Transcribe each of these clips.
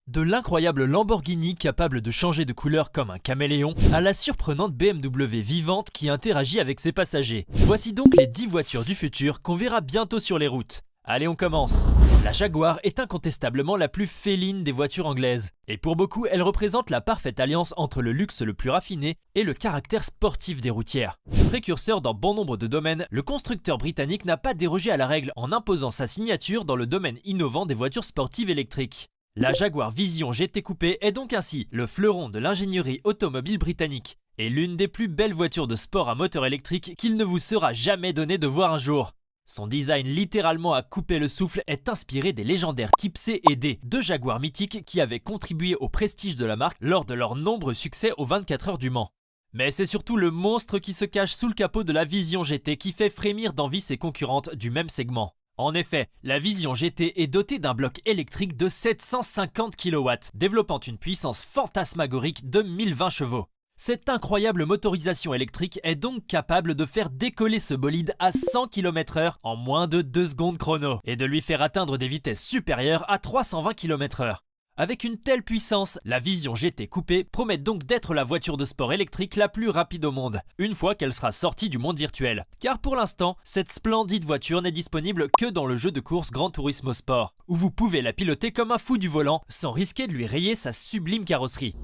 De l'incroyable Lamborghini capable de changer de couleur comme un caméléon à la surprenante BMW vivante qui interagit avec ses passagers. Voici donc les 10 voitures du futur qu'on verra bientôt sur les routes. Allez, on commence. La Jaguar est incontestablement la plus féline des voitures anglaises. Et pour beaucoup, elle représente la parfaite alliance entre le luxe le plus raffiné et le caractère sportif des routières. Précurseur dans bon nombre de domaines, le constructeur britannique n'a pas dérogé à la règle en imposant sa signature dans le domaine innovant des voitures sportives électriques. La Jaguar Vision GT Coupé est donc ainsi le fleuron de l'ingénierie automobile britannique et l'une des plus belles voitures de sport à moteur électrique qu'il ne vous sera jamais donné de voir un jour. Son design littéralement à couper le souffle est inspiré des légendaires Type C et D, deux Jaguars mythiques qui avaient contribué au prestige de la marque lors de leurs nombreux succès aux 24 heures du Mans. Mais c'est surtout le monstre qui se cache sous le capot de la Vision GT qui fait frémir d'envie ses concurrentes du même segment. En effet, la Vision GT est dotée d'un bloc électrique de 750 kW, développant une puissance fantasmagorique de 1020 chevaux. Cette incroyable motorisation électrique est donc capable de faire décoller ce bolide à 100 km/h en moins de 2 secondes chrono et de lui faire atteindre des vitesses supérieures à 320 km/h. Avec une telle puissance, la Vision GT Coupé promet donc d'être la voiture de sport électrique la plus rapide au monde, une fois qu'elle sera sortie du monde virtuel. Car pour l'instant, cette splendide voiture n'est disponible que dans le jeu de course Gran Turismo Sport, où vous pouvez la piloter comme un fou du volant sans risquer de lui rayer sa sublime carrosserie.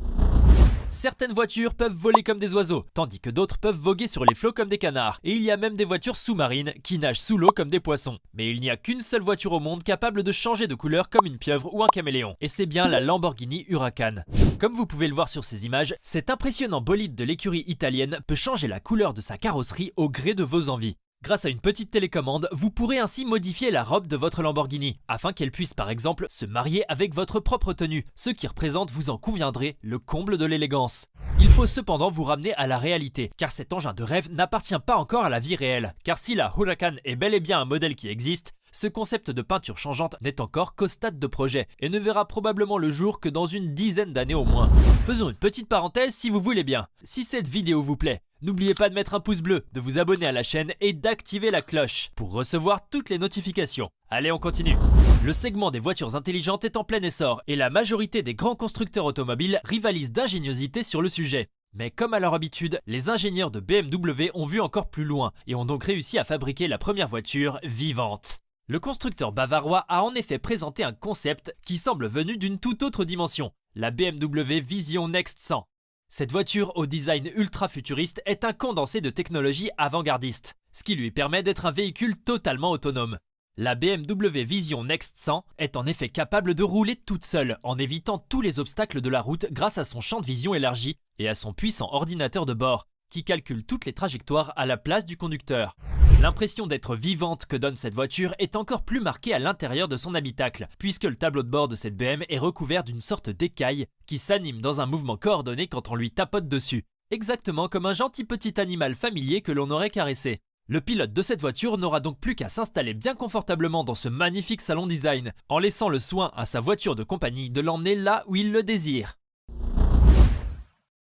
Certaines voitures peuvent voler comme des oiseaux, tandis que d'autres peuvent voguer sur les flots comme des canards. Et il y a même des voitures sous-marines qui nagent sous l'eau comme des poissons. Mais il n'y a qu'une seule voiture au monde capable de changer de couleur comme une pieuvre ou un caméléon. Et c'est bien la Lamborghini Huracan. Comme vous pouvez le voir sur ces images, cet impressionnant bolide de l'écurie italienne peut changer la couleur de sa carrosserie au gré de vos envies. Grâce à une petite télécommande, vous pourrez ainsi modifier la robe de votre Lamborghini, afin qu'elle puisse par exemple se marier avec votre propre tenue, ce qui représente, vous en conviendrez, le comble de l'élégance. Il faut cependant vous ramener à la réalité, car cet engin de rêve n'appartient pas encore à la vie réelle, car si la Huracan est bel et bien un modèle qui existe, ce concept de peinture changeante n'est encore qu'au stade de projet et ne verra probablement le jour que dans une dizaine d'années au moins. Faisons une petite parenthèse si vous voulez bien. Si cette vidéo vous plaît, n'oubliez pas de mettre un pouce bleu, de vous abonner à la chaîne et d'activer la cloche pour recevoir toutes les notifications. Allez, on continue. Le segment des voitures intelligentes est en plein essor et la majorité des grands constructeurs automobiles rivalisent d'ingéniosité sur le sujet. Mais comme à leur habitude, les ingénieurs de BMW ont vu encore plus loin et ont donc réussi à fabriquer la première voiture vivante. Le constructeur bavarois a en effet présenté un concept qui semble venu d'une toute autre dimension, la BMW Vision Next 100. Cette voiture au design ultra futuriste est un condensé de technologie avant-gardiste, ce qui lui permet d'être un véhicule totalement autonome. La BMW Vision Next 100 est en effet capable de rouler toute seule en évitant tous les obstacles de la route grâce à son champ de vision élargi et à son puissant ordinateur de bord qui calcule toutes les trajectoires à la place du conducteur. L'impression d'être vivante que donne cette voiture est encore plus marquée à l'intérieur de son habitacle, puisque le tableau de bord de cette BM est recouvert d'une sorte d'écaille qui s'anime dans un mouvement coordonné quand on lui tapote dessus, exactement comme un gentil petit animal familier que l'on aurait caressé. Le pilote de cette voiture n'aura donc plus qu'à s'installer bien confortablement dans ce magnifique salon design, en laissant le soin à sa voiture de compagnie de l'emmener là où il le désire.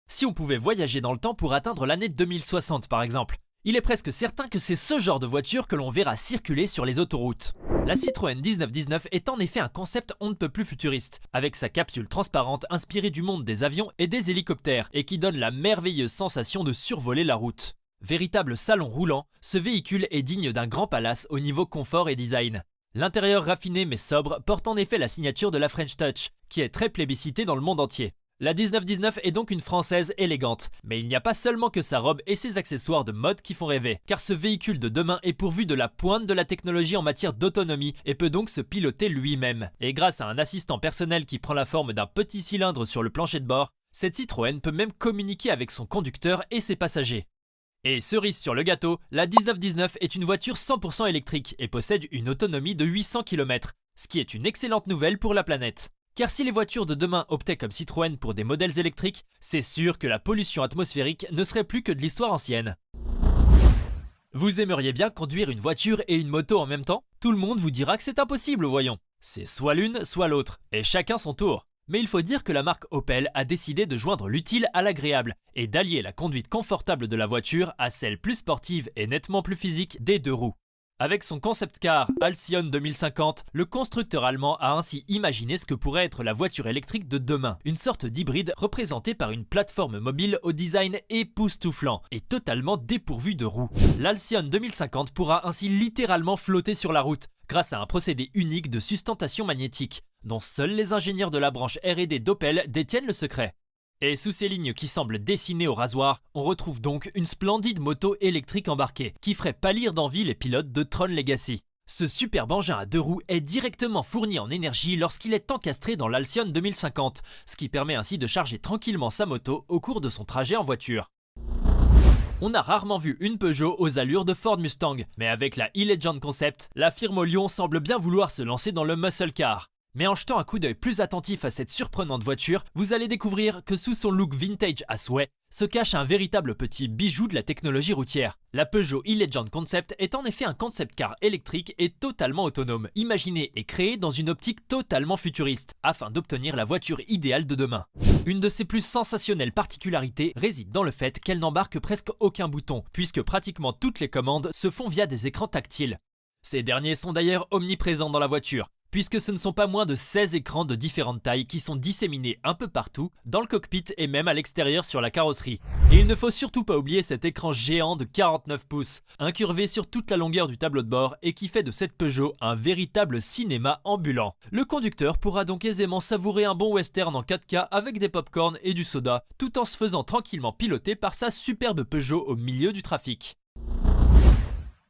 Si on pouvait voyager dans le temps pour atteindre l'année 2060 par exemple, il est presque certain que c'est ce genre de voiture que l'on verra circuler sur les autoroutes. La Citroën 1919 est en effet un concept on ne peut plus futuriste, avec sa capsule transparente inspirée du monde des avions et des hélicoptères et qui donne la merveilleuse sensation de survoler la route. Véritable salon roulant, ce véhicule est digne d'un grand palace au niveau confort et design. L'intérieur raffiné mais sobre porte en effet la signature de la French Touch, qui est très plébiscitée dans le monde entier. La 1919 est donc une française élégante, mais il n'y a pas seulement que sa robe et ses accessoires de mode qui font rêver, car ce véhicule de demain est pourvu de la pointe de la technologie en matière d'autonomie et peut donc se piloter lui-même. Et grâce à un assistant personnel qui prend la forme d'un petit cylindre sur le plancher de bord, cette Citroën peut même communiquer avec son conducteur et ses passagers. Et cerise sur le gâteau, la 1919 est une voiture 100% électrique et possède une autonomie de 800 km, ce qui est une excellente nouvelle pour la planète. Car si les voitures de demain optaient comme Citroën pour des modèles électriques, c'est sûr que la pollution atmosphérique ne serait plus que de l'histoire ancienne. Vous aimeriez bien conduire une voiture et une moto en même temps? Tout le monde vous dira que c'est impossible, voyons. C'est soit l'une, soit l'autre, et chacun son tour. Mais il faut dire que la marque Opel a décidé de joindre l'utile à l'agréable et d'allier la conduite confortable de la voiture à celle plus sportive et nettement plus physique des deux roues. Avec son concept car Halcyon 2050, le constructeur allemand a ainsi imaginé ce que pourrait être la voiture électrique de demain, une sorte d'hybride représentée par une plateforme mobile au design époustouflant et totalement dépourvue de roues. L'Halcyon 2050 pourra ainsi littéralement flotter sur la route grâce à un procédé unique de sustentation magnétique, dont seuls les ingénieurs de la branche R&D d'Opel détiennent le secret. Et sous ces lignes qui semblent dessinées au rasoir, on retrouve donc une splendide moto électrique embarquée qui ferait pâlir d'envie les pilotes de Tron Legacy. Ce superbe engin à 2 roues est directement fourni en énergie lorsqu'il est encastré dans l'Halcyon 2050, ce qui permet ainsi de charger tranquillement sa moto au cours de son trajet en voiture. On a rarement vu une Peugeot aux allures de Ford Mustang, mais avec la e-Legend Concept, la firme au Lyon semble bien vouloir se lancer dans le muscle car. Mais en jetant un coup d'œil plus attentif à cette surprenante voiture, vous allez découvrir que sous son look vintage à souhait, se cache un véritable petit bijou de la technologie routière. La Peugeot e-Legend Concept est en effet un concept car électrique et totalement autonome, imaginé et créé dans une optique totalement futuriste, afin d'obtenir la voiture idéale de demain. Une de ses plus sensationnelles particularités réside dans le fait qu'elle n'embarque presque aucun bouton, puisque pratiquement toutes les commandes se font via des écrans tactiles. Ces derniers sont d'ailleurs omniprésents dans la voiture, puisque ce ne sont pas moins de 16 écrans de différentes tailles qui sont disséminés un peu partout, dans le cockpit et même à l'extérieur sur la carrosserie. Et il ne faut surtout pas oublier cet écran géant de 49 pouces, incurvé sur toute la longueur du tableau de bord et qui fait de cette Peugeot un véritable cinéma ambulant. Le conducteur pourra donc aisément savourer un bon western en 4K avec des pop-corn et du soda, tout en se faisant tranquillement piloter par sa superbe Peugeot au milieu du trafic.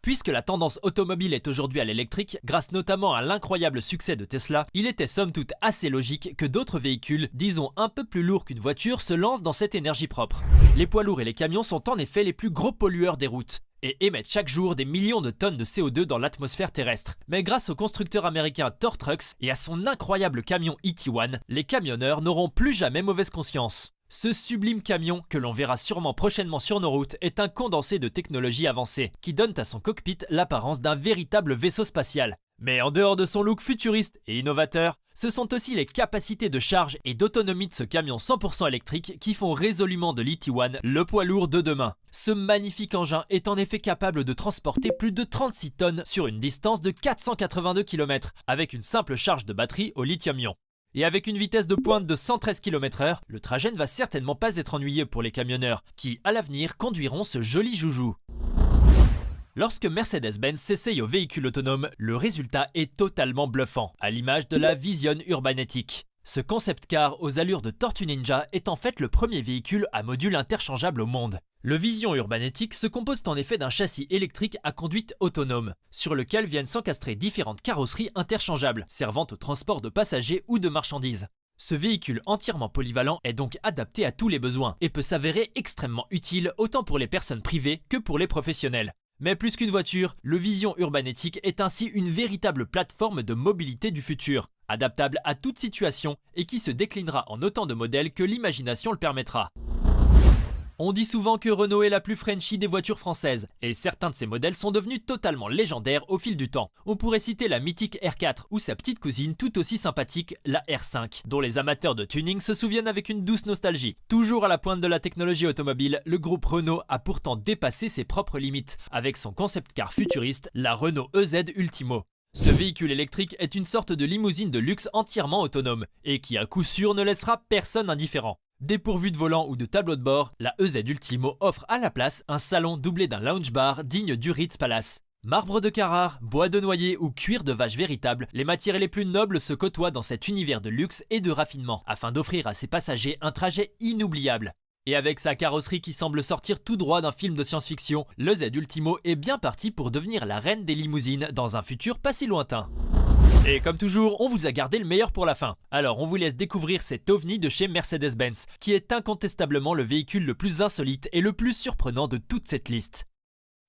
Puisque la tendance automobile est aujourd'hui à l'électrique, grâce notamment à l'incroyable succès de Tesla, il était somme toute assez logique que d'autres véhicules, disons un peu plus lourds qu'une voiture, se lancent dans cette énergie propre. Les poids lourds et les camions sont en effet les plus gros pollueurs des routes et émettent chaque jour des millions de tonnes de CO2 dans l'atmosphère terrestre. Mais grâce au constructeur américain Thor Trucks et à son incroyable camion ET1, les camionneurs n'auront plus jamais mauvaise conscience. Ce sublime camion, que l'on verra sûrement prochainement sur nos routes, est un condensé de technologies avancées, qui donne à son cockpit l'apparence d'un véritable vaisseau spatial. Mais en dehors de son look futuriste et innovateur, ce sont aussi les capacités de charge et d'autonomie de ce camion 100% électrique qui font résolument de l'ET1 le poids lourd de demain. Ce magnifique engin est en effet capable de transporter plus de 36 tonnes sur une distance de 482 km, avec une simple charge de batterie au lithium-ion. Et avec une vitesse de pointe de 113 km/h, le trajet ne va certainement pas être ennuyeux pour les camionneurs, qui, à l'avenir, conduiront ce joli joujou. Lorsque Mercedes-Benz s'essaye au véhicule autonome, le résultat est totalement bluffant, à l'image de la Vision Urbanetic. Ce concept car aux allures de Tortue Ninja est en fait le premier véhicule à module interchangeable au monde. Le Vision Urbanetic se compose en effet d'un châssis électrique à conduite autonome, sur lequel viennent s'encastrer différentes carrosseries interchangeables, servant au transport de passagers ou de marchandises. Ce véhicule entièrement polyvalent est donc adapté à tous les besoins et peut s'avérer extrêmement utile autant pour les personnes privées que pour les professionnels. Mais plus qu'une voiture, le Vision Urbanetic est ainsi une véritable plateforme de mobilité du futur, adaptable à toute situation et qui se déclinera en autant de modèles que l'imagination le permettra. On dit souvent que Renault est la plus Frenchy des voitures françaises, et certains de ces modèles sont devenus totalement légendaires au fil du temps. On pourrait citer la mythique R4 ou sa petite cousine tout aussi sympathique, la R5, dont les amateurs de tuning se souviennent avec une douce nostalgie. Toujours à la pointe de la technologie automobile, le groupe Renault a pourtant dépassé ses propres limites, avec son concept car futuriste, la Renault EZ Ultimo. Ce véhicule électrique est une sorte de limousine de luxe entièrement autonome, et qui à coup sûr ne laissera personne indifférent. Dépourvu de volant ou de tableau de bord, la EZ Ultimo offre à la place un salon doublé d'un lounge bar digne du Ritz Palace. Marbre de Carrare, bois de noyer ou cuir de vache véritable, les matières les plus nobles se côtoient dans cet univers de luxe et de raffinement, afin d'offrir à ses passagers un trajet inoubliable. Et avec sa carrosserie qui semble sortir tout droit d'un film de science-fiction, le Z Ultimo est bien parti pour devenir la reine des limousines dans un futur pas si lointain. Et comme toujours, on vous a gardé le meilleur pour la fin. Alors on vous laisse découvrir cet ovni de chez Mercedes-Benz, qui est incontestablement le véhicule le plus insolite et le plus surprenant de toute cette liste.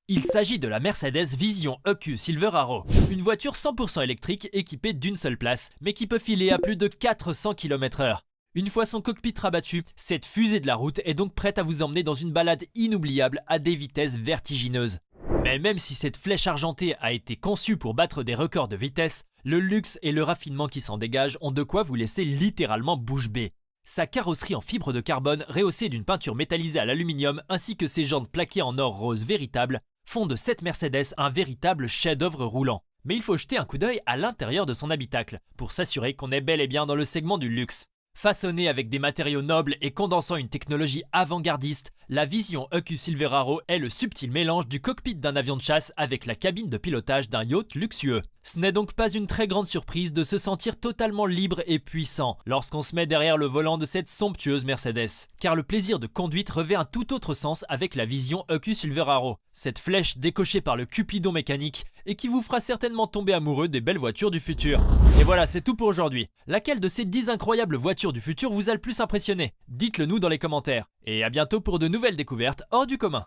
Il s'agit de la Mercedes Vision EQ Silver Arrow, une voiture 100% électrique équipée d'une seule place, mais qui peut filer à plus de 400 km/h. Une fois son cockpit rabattu, cette fusée de la route est donc prête à vous emmener dans une balade inoubliable à des vitesses vertigineuses. Mais même si cette flèche argentée a été conçue pour battre des records de vitesse, le luxe et le raffinement qui s'en dégagent ont de quoi vous laisser littéralement bouche bée. Sa carrosserie en fibre de carbone rehaussée d'une peinture métallisée à l'aluminium ainsi que ses jantes plaquées en or rose véritable font de cette Mercedes un véritable chef-d'œuvre roulant. Mais il faut jeter un coup d'œil à l'intérieur de son habitacle pour s'assurer qu'on est bel et bien dans le segment du luxe. Façonnée avec des matériaux nobles et condensant une technologie avant-gardiste, la Vision EQ Silverado est le subtil mélange du cockpit d'un avion de chasse avec la cabine de pilotage d'un yacht luxueux. Ce n'est donc pas une très grande surprise de se sentir totalement libre et puissant lorsqu'on se met derrière le volant de cette somptueuse Mercedes. Car le plaisir de conduite revêt un tout autre sens avec la Vision EQ Silverado, cette flèche décochée par le Cupidon mécanique et qui vous fera certainement tomber amoureux des belles voitures du futur. Et voilà, c'est tout pour aujourd'hui. Laquelle de ces 10 incroyables voitures du futur vous a le plus impressionné? Dites-le nous dans les commentaires. Et à bientôt pour de nouvelles découvertes hors du commun.